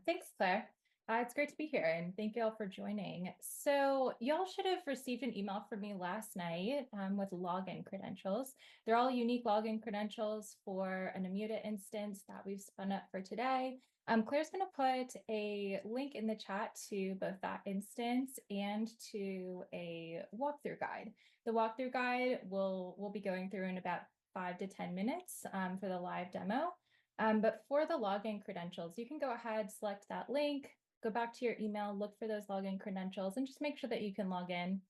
Thanks, Claire. It's great to be here and thank you all for joining. So y'all should have received an email from me last night with login credentials. They're all unique login credentials for an Immuta instance that we've spun up for today. Claire's going to put a link in the chat to both that instance and to a walkthrough guide. The walkthrough guide we'll be going through in about 5 to 10 minutes for the live demo. But for the login credentials, you can go ahead, select that link, go back to your email, look for those login credentials, and just make sure that you can log in.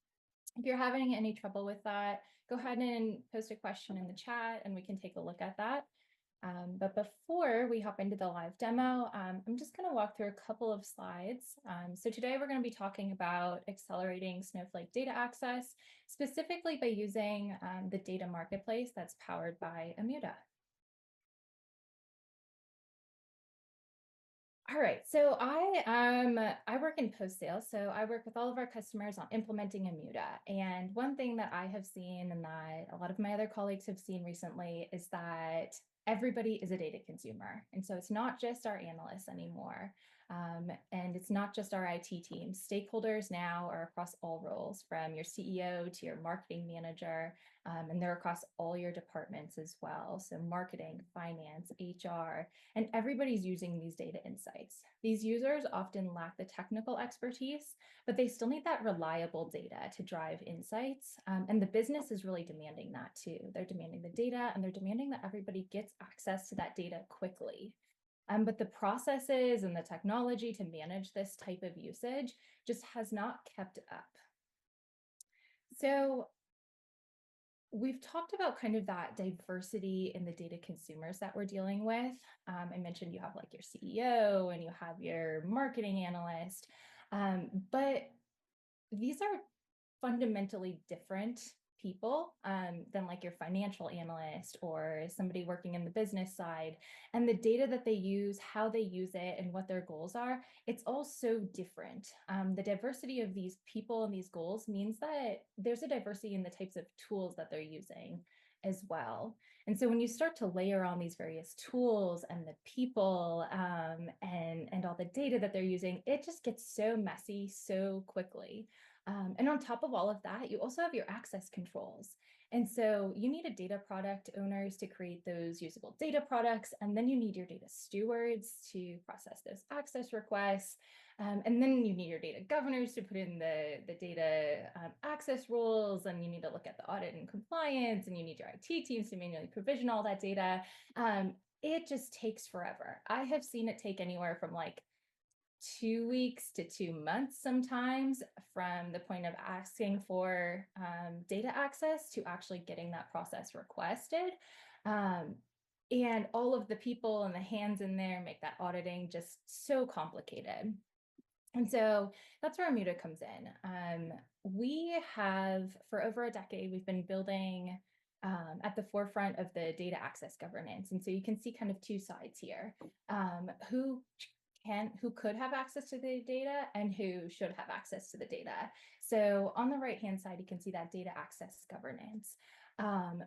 If you're having any trouble with that, go ahead and post a question in the chat and we can take a look at that. But before we hop into the live demo, I'm just going to walk through a couple of slides. So today we're going to be talking about accelerating Snowflake data access, specifically by using the data marketplace that's powered by Immuta. All right, so I work in post sales, so I work with all of our customers on implementing Immuta. And one thing that I have seen and that a lot of my other colleagues have seen recently is that everybody is a data consumer. And so it's not just our analysts anymore. And it's not just our IT team. Stakeholders now are across all roles, from your CEO to your marketing manager, and they're across all your departments as well. So marketing, finance, HR, and everybody's using these data insights. These users often lack the technical expertise, but they still need that reliable data to drive insights. And the business is really demanding that too. They're demanding the data and they're demanding that everybody gets access to that data quickly. But the processes and the technology to manage this type of usage just has not kept up. So we've talked about kind of that diversity in the data consumers that we're dealing with. I mentioned you have like your CEO and you have your marketing analyst, but these are fundamentally different people than like your financial analyst or somebody working in the business side. And the data that they use, how they use it, and what their goals are, it's all so different. The diversity of these people and these goals means that there's a diversity in the types of tools that they're using as well. And so when you start to layer on these various tools and the people and all the data that they're using, it just gets so messy so quickly. And on top of all of that, you also have your access controls. And so you need a data product owners to create those usable data products. And then you need your data stewards to process those access requests. And then you need your data governors to put in the data access rules. And you need to look at the audit and compliance. And you need your IT teams to manually provision all that data. It just takes forever. I have seen it take anywhere from like 2 weeks to 2 months sometimes from the point of asking for data access to actually getting that process requested. And all of the people and the hands in there make that auditing just so complicated. And so that's where Immuta comes in. We have, for over a decade, we've been building at the forefront of the data access governance. And so you can see kind of two sides here. Who could have access to the data and who should have access to the data. So on the right-hand side, you can see that data access governance.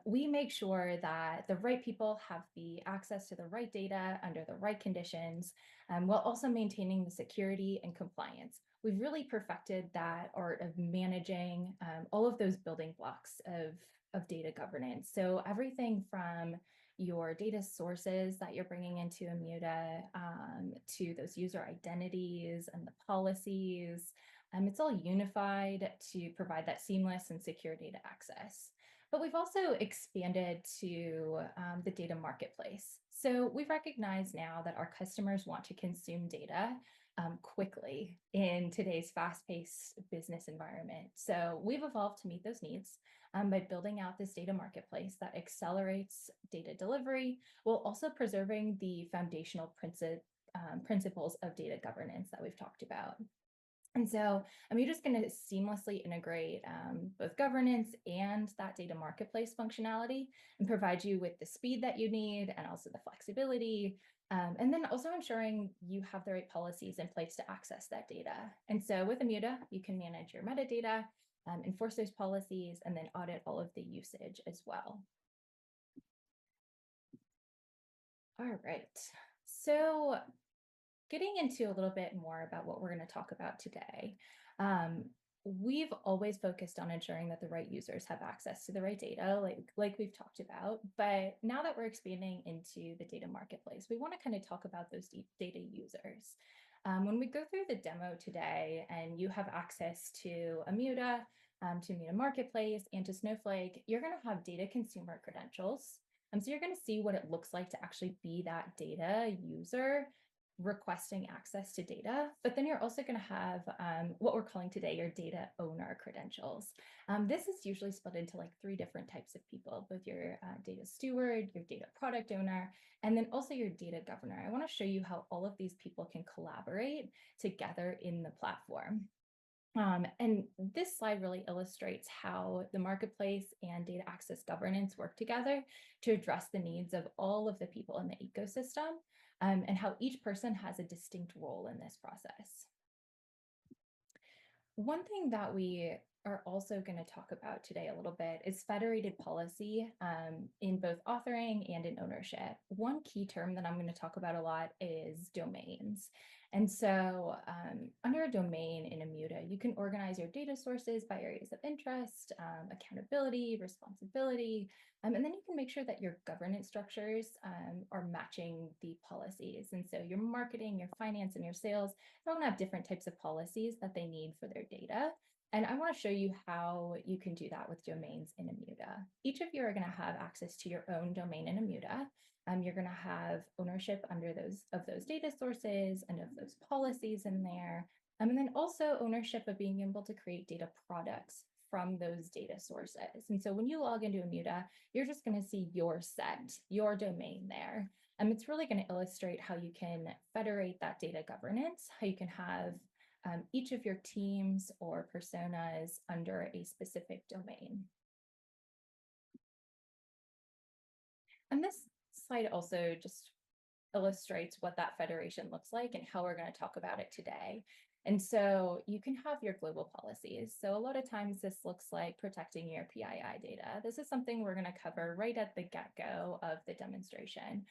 We make sure that the right people have the access to the right data under the right conditions, while also maintaining the security and compliance. We've really perfected that art of managing all of those building blocks of data governance. So everything from your data sources that you're bringing into Immuta, to those user identities and the policies. It's all unified to provide that seamless and secure data access. But we've also expanded to the data marketplace. So we recognize now that our customers want to consume data quickly in today's fast-paced business environment. So we've evolved to meet those needs by building out this data marketplace that accelerates data delivery while also preserving the foundational principles of data governance that we've talked about. And so you're just going to seamlessly integrate both governance and that data marketplace functionality and provide you with the speed that you need and also the flexibility. And then also ensuring you have the right policies in place to access that data. And so with Immuta, you can manage your metadata, enforce those policies, and then audit all of the usage as well. All right. So getting into a little bit more about what we're going to talk about today, um, we've always focused on ensuring that the right users have access to the right data, like we've talked about. But now that we're expanding into the data marketplace, we want to kind of talk about those data users. When we go through the demo today and you have access to Immuta, to Immuta Marketplace, and to Snowflake, you're going to have data consumer credentials. So you're going to see what it looks like to actually be that data user requesting access to data, but then you're also going to have what we're calling today your data owner credentials. This is usually split into like 3 different types of people, both your data steward, your data product owner, and then also your data governor. I want to show you how all of these people can collaborate together in the platform. And this slide really illustrates how the marketplace and data access governance work together to address the needs of all of the people in the ecosystem, and how each person has a distinct role in this process. One thing that we are also going to talk about today a little bit is federated policy in both authoring and in ownership. One key term that I'm going to talk about a lot is domains. And so under a domain in Immuta, you can organize your data sources by areas of interest, accountability, responsibility, and then you can make sure that your governance structures are matching the policies. And so your marketing, your finance, and your sales, they're all going to have different types of policies that they need for their data. And I want to show you how you can do that with domains in Immuta. Each of you are going to have access to your own domain in Immuta. You're going to have ownership under those data sources and of those policies in there. And then also ownership of being able to create data products from those data sources. And so when you log into Immuta, you're just going to see your set, your domain there. It's really going to illustrate how you can federate that data governance, how you can have each of your teams or personas under a specific domain. And this slide also just illustrates what that federation looks like and how we're going to talk about it today. And so you can have your global policies. So a lot of times this looks like protecting your PII data. This is something we're going to cover right at the get-go of the demonstration.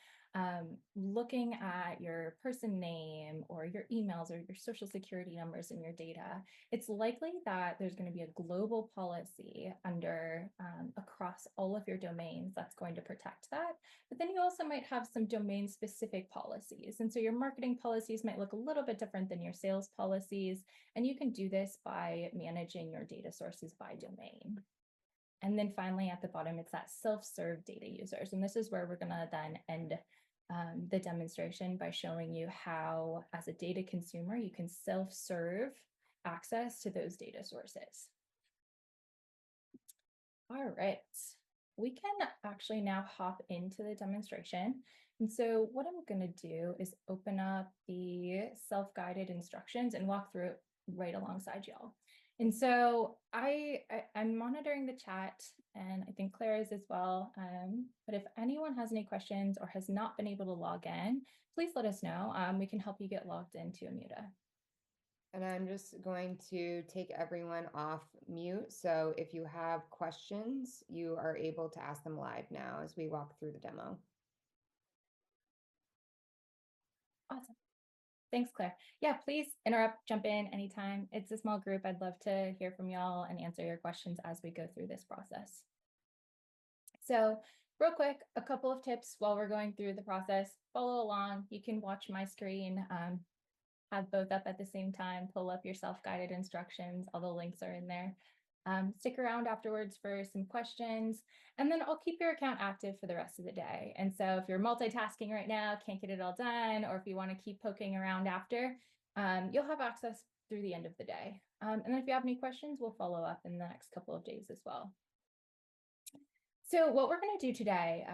Looking at your person name or your emails or your social security numbers in your data, it's likely that there's going to be a global policy under across all of your domains that's going to protect that. But then you also might have some domain specific policies. And so your marketing policies might look a little bit different than your sales policies. And you can do this by managing your data sources by domain. And then finally at the bottom, it's that self-serve data users. And this is where we're going to then end the demonstration by showing you how, as a data consumer, you can self-serve access to those data sources. All right, we can actually now hop into the demonstration. And so what I'm going to do is open up the self-guided instructions and walk through it right alongside y'all. And so I'm monitoring the chat, and I think Claire is as well. But if anyone has any questions or has not been able to log in, please let us know. We can help you get logged into Immuta. And I'm just going to take everyone off mute. So if you have questions, you are able to ask them live now as we walk through the demo. Awesome. Thanks, Claire. Yeah, please interrupt, jump in anytime. It's a small group. I'd love to hear from y'all and answer your questions as we go through this process. So real quick, a couple of tips while we're going through the process. Follow along. You can watch my screen, have both up at the same time, pull up your self-guided instructions. All the links are in there. Stick around afterwards for some questions, and then I'll keep your account active for the rest of the day. And so if you're multitasking right now, can't get it all done, or if you want to keep poking around after, you'll have access through the end of the day. And then if you have any questions, we'll follow up in the next couple of days as well. So what we're going to do today,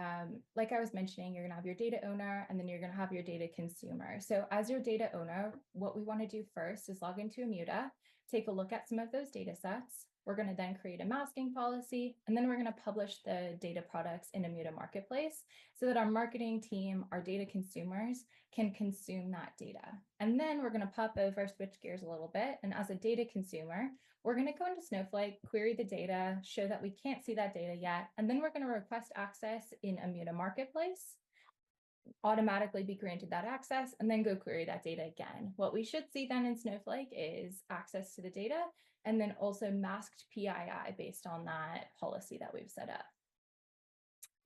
like I was mentioning, you're going to have your data owner, and then you're going to have your data consumer. So as your data owner, what we want to do first is log into Immuta, take a look at some of those data sets. We're going to then create a masking policy, and then we're going to publish the data products in Immuta Marketplace so that our marketing team, our data consumers, can consume that data. And then we're going to pop over, switch gears a little bit, and as a data consumer, we're going to go into Snowflake, query the data, show that we can't see that data yet, and then we're going to request access in Immuta Marketplace. automatically be granted that access and then go query that data again. What we should see then in Snowflake is access to the data and then also masked PII based on that policy that we've set up.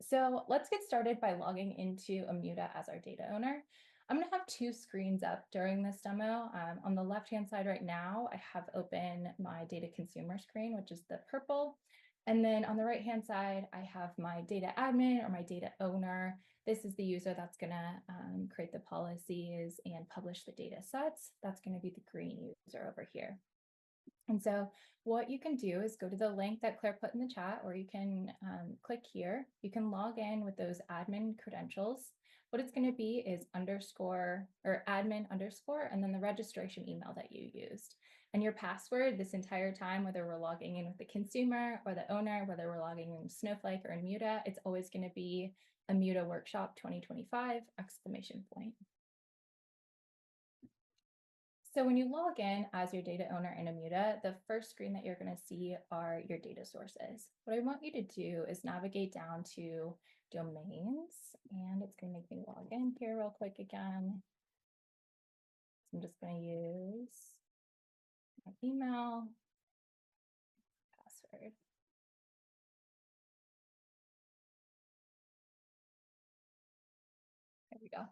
So let's get started by logging into Immuta as our data owner. I'm going to have two screens up during this demo. On the left-hand side right now, I have open my data consumer screen, which is the purple. And then on the right-hand side, I have my data admin or my data owner. This is the user that's going to create the policies and publish the data sets. That's going to be the green user over here. And so what you can do is go to the link that Claire put in the chat, or you can click here. You can log in with those admin credentials. What it's going to be is underscore or admin underscore, and then the registration email that you used. And your password this entire time, whether we're logging in with the consumer or the owner, whether we're logging in Snowflake or Immuta, it's always going to be Immuta Workshop 2025 exclamation point. So when you log in as your data owner in Immuta, the first screen that you're going to see are your data sources. What I want you to do is navigate down to domains, and it's going to make me log in here real quick again. So I'm just going to use my email, password. There we go.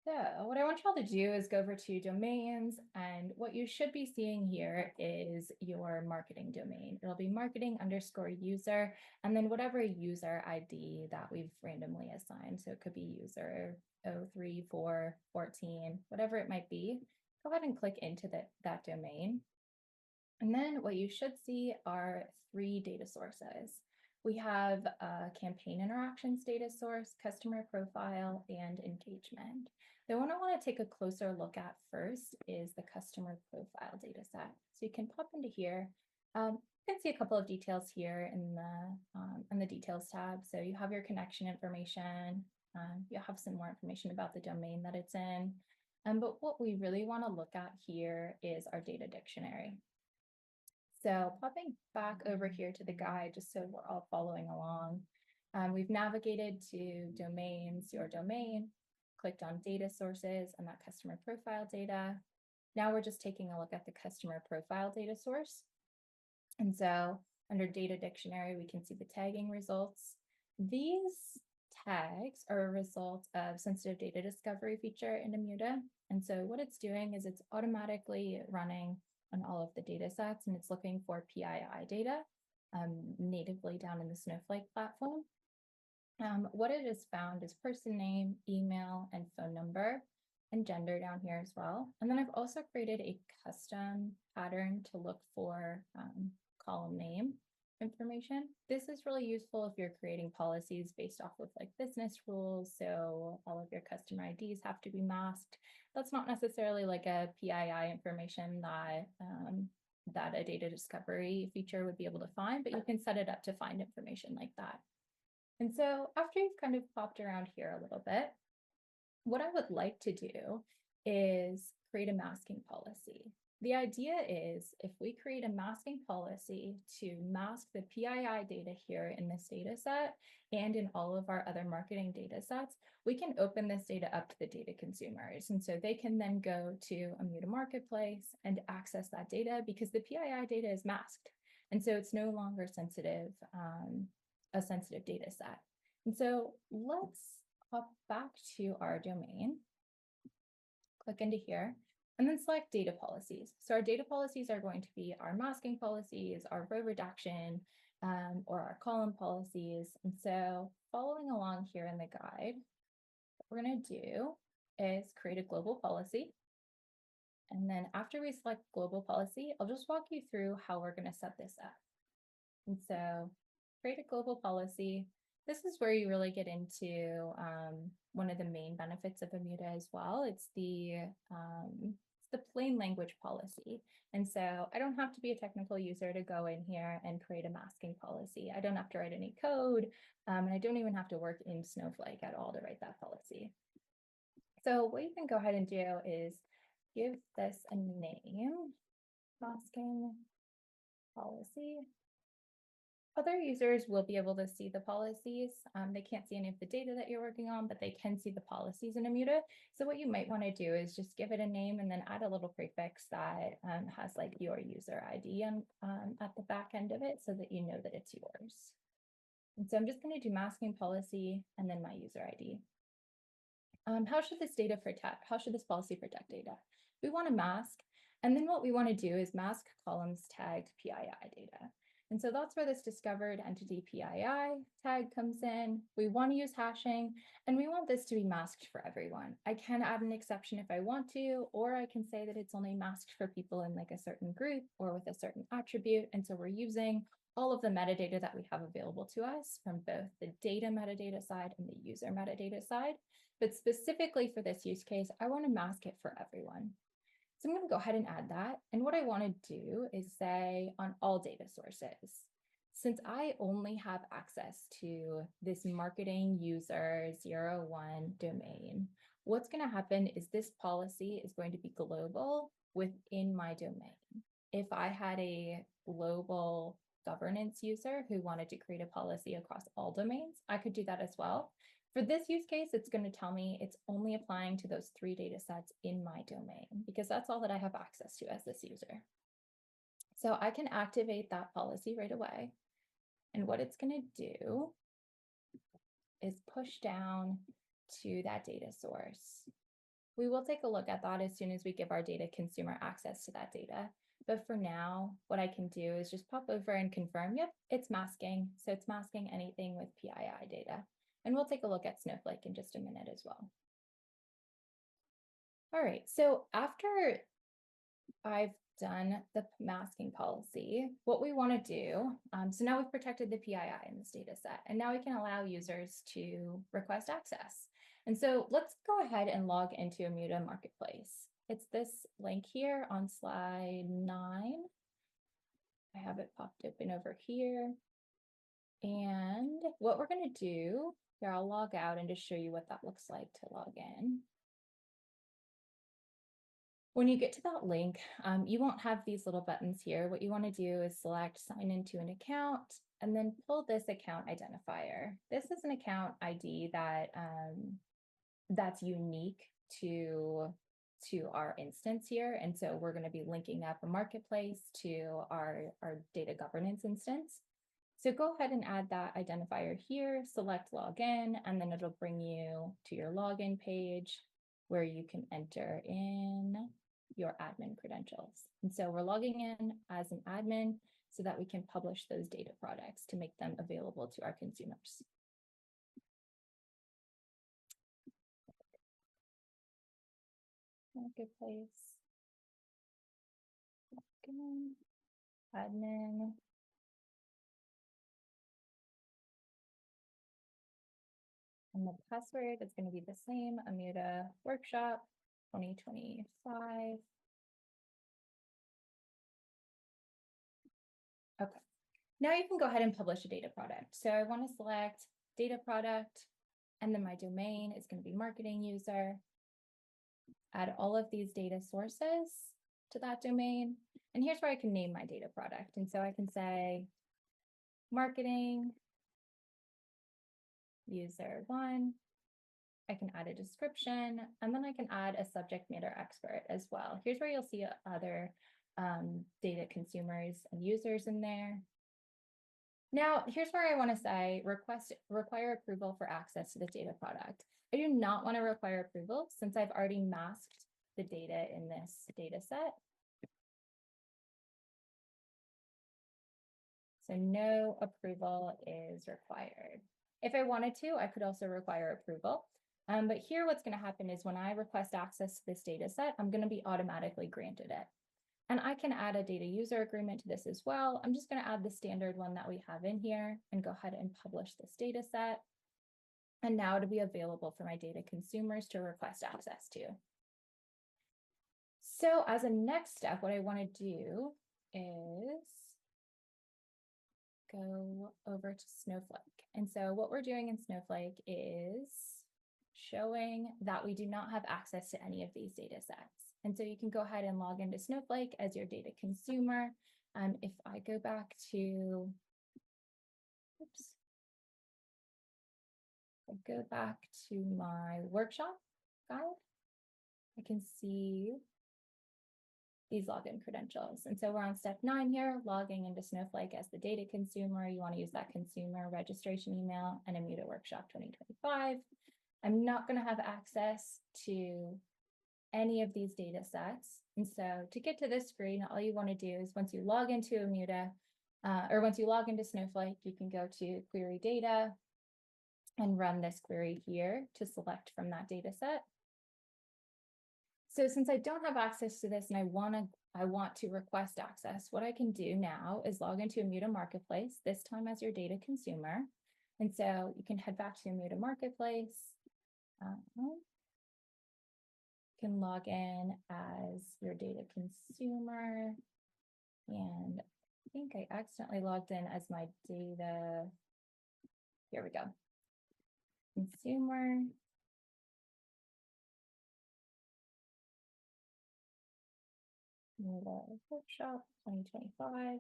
So what I want y'all to do is go over to domains, and what you should be seeing here is your marketing domain. It'll be marketing underscore user, and then whatever user ID that we've randomly assigned. So it could be user 03414, whatever it might be. Go ahead and click into that domain. And then what you should see are three data sources. We have a campaign interactions data source, customer profile, and engagement. The one I want to take a closer look at first is the customer profile data set. So you can pop into here. You can see a couple of details here in the details tab. So you have your connection information. You have some more information about the domain that it's in. But what we really want to look at here is our data dictionary. So popping back over here to the guide, just so we're all following along, we've navigated to domains, your domain, clicked on data sources and that customer profile data. Now we're just taking a look at the customer profile data source. And so under data dictionary, we can see the tagging results. These tags are a result of sensitive data discovery feature in Immuta. And so what it's doing is it's automatically running on all of the data sets, and it's looking for PII data natively down in the Snowflake platform. What it has found is person name, email, and phone number, and gender down here as well. And then I've also created a custom pattern to look for column name information. This is really useful if you're creating policies based off of like business rules. So all of your customer IDs have to be masked. That's not necessarily like a PII information that a data discovery feature would be able to find, but you can set it up to find information like that. And so after you've kind of popped around here a little bit, what I would like to do is create a masking policy. The idea is if we create a masking policy to mask the PII data here in this data set and in all of our other marketing data sets, we can open this data up to the data consumers. And so they can then go to Immuta Marketplace and access that data because the PII data is masked. And so it's no longer sensitive, a sensitive data set. And so let's hop back to our domain, click into here, and then select data policies. So our data policies are going to be our masking policies, our row reduction, or our column policies. And so following along here in the guide, what we're going to do is create a global policy. And then after we select global policy, I'll just walk you through how we're going to set this up. And so create a global policy. This is where you really get into one of the main benefits of Immuta as well. It's the plain language policy. And so I don't have to be a technical user to go in here and create a masking policy. I don't have to write any code, and I don't even have to work in Snowflake at all to write that policy. So what you can go ahead and do is give this a name, masking policy. Other users will be able to see the policies. They can't see any of the data that you're working on, but they can see the policies in Immuta. So what you might want to do is just give it a name and then add a little prefix that has like your user ID at the back end of it so that you know that it's yours. And so I'm just going to do masking policy and then my user ID. How should this policy protect data? We want to mask, and then what we want to do is mask columns tagged PII data. And so that's where this discovered entity PII tag comes in. We want to use hashing, and we want this to be masked for everyone. I can add an exception if I want to, or I can say that it's only masked for people in like a certain group or with a certain attribute. And so we're using all of the metadata that we have available to us from both the data metadata side and the user metadata side. But specifically for this use case, I want to mask it for everyone. So I'm going to go ahead and add that. And what I want to do is say on all data sources, since I only have access to this marketing user 01 domain, what's going to happen is this policy is going to be global within my domain. If I had a global governance user who wanted to create a policy across all domains, I could do that as well. For this use case, it's going to tell me it's only applying to those 3 data sets in my domain because that's all that I have access to as this user. So I can activate that policy right away. And what it's going to do is push down to that data source. We will take a look at that as soon as we give our data consumer access to that data. But for now, what I can do is just pop over and confirm, yep, it's masking. So it's masking anything with PII data. And we'll take a look at Snowflake in just a minute as well. All right, so after I've done the masking policy, what we want to do, so now we've protected the PII in this data set, and now we can allow users to request access. And so let's go ahead and log into Immuta Marketplace. It's this link here on slide 9. I have it popped open over here. And what we're going to do, here I'll log out and just show you what that looks like to log in. When you get to that link, you won't have these little buttons here. What you want to do is select sign into an account and then pull this account identifier. This is an account ID that that's unique to our instance here. And so we're going to be linking up a marketplace to our data governance instance. So go ahead and add that identifier here, select login, and then it'll bring you to your login page where you can enter in your admin credentials. And so we're logging in as an admin so that we can publish those data products to make them available to our consumers. Marketplace, login, admin. And the password is going to be the same, Immuta Workshop 2025. Okay, now you can go ahead and publish a data product. So I want to select data product, and then my domain is going to be marketing user. Add all of these data sources to that domain. And here's where I can name my data product. And so I can say marketing user 1. I can add a description, and then I can add a subject matter expert as well. Here's where you'll see other data consumers and users in there. Now, here's where I want to say require approval for access to the data product. I do not want to require approval since I've already masked the data in this data set. So no approval is required. If I wanted to, I could also require approval. But here what's going to happen is when I request access to this data set, I'm going to be automatically granted it. And I can add a data user agreement to this as well. I'm just going to add the standard one that we have in here and go ahead and publish this data set. And now it'll be available for my data consumers to request access to. So as a next step, what I want to do is go over to Snowflake. And so what we're doing in Snowflake is showing that we do not have access to any of these data sets. And so you can go ahead and log into Snowflake as your data consumer. If I go back to oops. I go back to my workshop guide, I can see these login credentials. And so we're on step 9 here, logging into Snowflake as the data consumer. You want to use that consumer registration email and Immuta Workshop 2025. I'm not going to have access to any of these data sets. And so to get to this screen, all you want to do is once you log into Immuta, or once you log into Snowflake, you can go to query data and run this query here to select from that data set. So since I don't have access to this and I want to request access, what I can do now is log into Immuta Marketplace, this time as your data consumer. And so you can head back to Immuta Marketplace. You can log in as your data consumer. And I think I accidentally logged in as my data. Here we go. Consumer. Workshop 2025.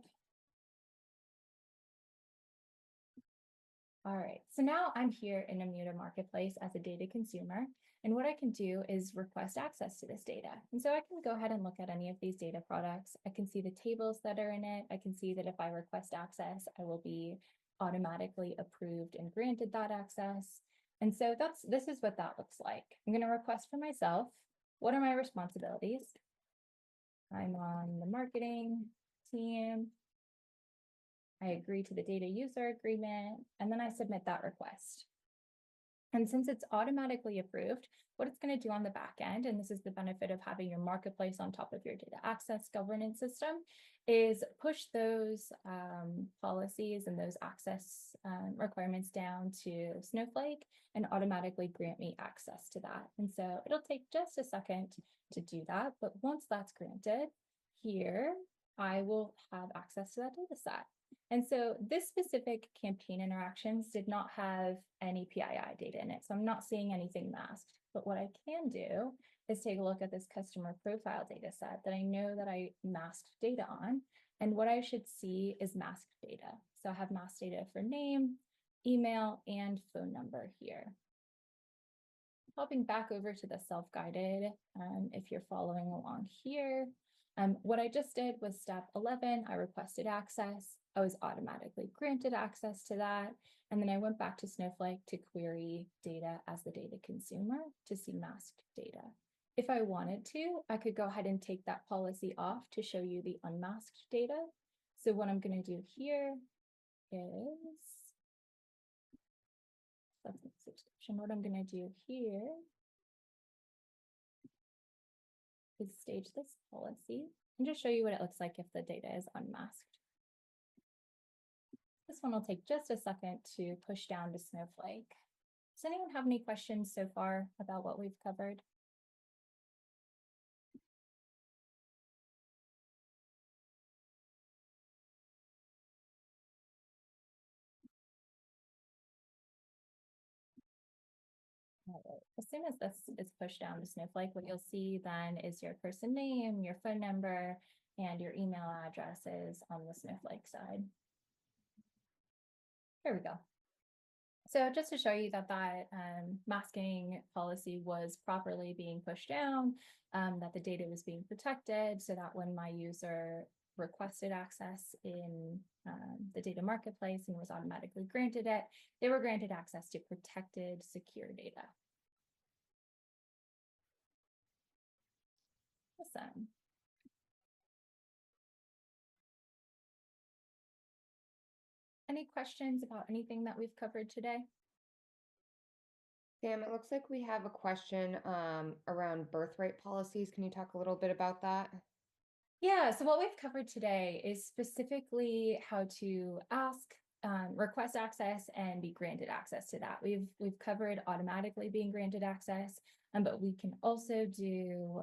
All right, so now I'm here in Immuta Marketplace as a data consumer, and what I can do is request access to this data. And so I can go ahead and look at any of these data products. I can see the tables that are in it. I can see that if I request access, I will be automatically approved and granted that access. And so this is what that looks like. I'm going to request for myself. What are my responsibilities? I'm on the marketing team. I agree to the data user agreement, and then I submit that request. And since it's automatically approved, what it's going to do on the back end, and this is the benefit of having your marketplace on top of your data access governance system, is push those policies and those access requirements down to Snowflake and automatically grant me access to that. And so it'll take just a second to do that. But once that's granted, here I will have access to that data set. And so this specific campaign interactions did not have any PII data in it. So I'm not seeing anything masked. But what I can do is take a look at this customer profile data set that I know that I masked data on. And what I should see is masked data. So I have masked data for name, email, and phone number here. Hopping back over to the self-guided, if you're following along here, what I just did was step 11, I requested access. I was automatically granted access to that. And then I went back to Snowflake to query data as the data consumer to see masked data. If I wanted to, I could go ahead and take that policy off to show you the unmasked data. So what I'm going to do here is, that's my subscription. What I'm going to do here is stage this policy and just show you what it looks like if the data is unmasked. This one will take just a second to push down to Snowflake. Does anyone have any questions so far about what we've covered? All right. As soon as this is pushed down to Snowflake, what you'll see then is your person name, your phone number, and your email addresses on the Snowflake side. Here we go. So just to show you that masking policy was properly being pushed down, that the data was being protected, so that when my user requested access in the data marketplace and was automatically granted it, they were granted access to protected, secure data. Awesome. Any questions about anything that we've covered today? Sam, it looks like we have a question around birthright policies. Can you talk a little bit about that? Yeah, so what we've covered today is specifically how to ask, request access and be granted access to that. We've covered automatically being granted access, but we can also do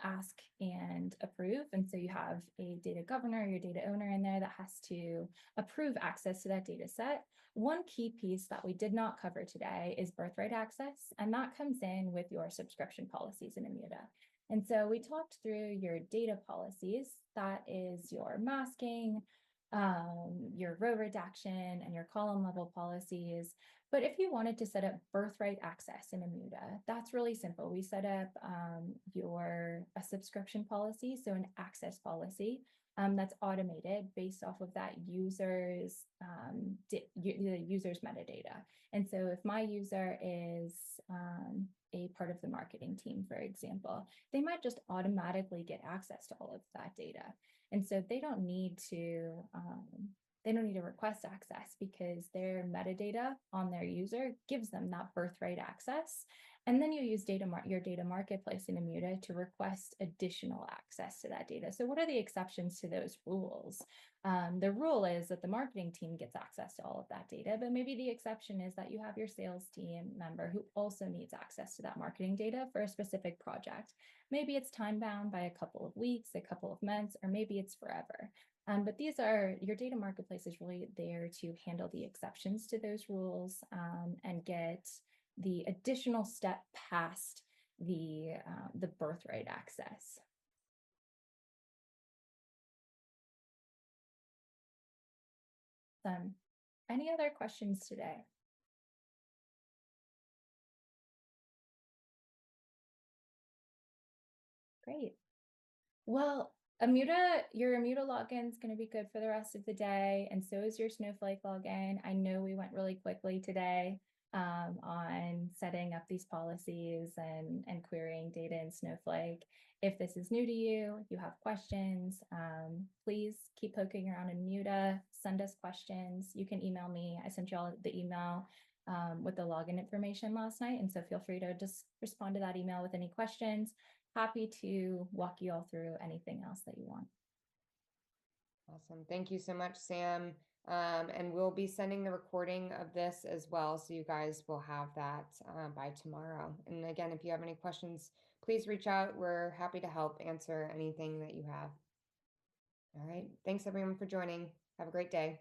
ask and approve. And so you have a data governor, your data owner in there that has to approve access to that data set. One key piece that we did not cover today is birthright access, and that comes in with your subscription policies in Immuta. And so we talked through your data policies. That is your masking, your row redaction and your column level policies. But if you wanted to set up birthright access in Immuta, that's really simple. We set up a subscription policy, so an access policy that's automated based off of that the user's metadata. And so if my user is a part of the marketing team, for example, they might just automatically get access to all of that data. And so they don't need to request access because their metadata on their user gives them that birthright access. And then you use your data marketplace in Immuta to request additional access to that data. So what are the exceptions to those rules? The rule is that the marketing team gets access to all of that data, but maybe the exception is that you have your sales team member who also needs access to that marketing data for a specific project. Maybe it's time bound by a couple of weeks, a couple of months, or maybe it's forever. But your data marketplace is really there to handle the exceptions to those rules and get the additional step past the birthright access. Any other questions today? Great. Well, your Immuta login is going to be good for the rest of the day, and so is your Snowflake login. I know we went really quickly today on setting up these policies and querying data in Snowflake. If this is new to you, if you have questions, please keep poking around in Immuta, send us questions. You can email me. I sent you all the email with the login information last night, and so feel free to just respond to that email with any questions. Happy to walk you all through anything else that you want. Awesome. Thank you so much, Sam. And we'll be sending the recording of this as well, so you guys will have that by tomorrow. And again, if you have any questions, please reach out. We're happy to help answer anything that you have. All right. Thanks everyone for joining. Have a great day.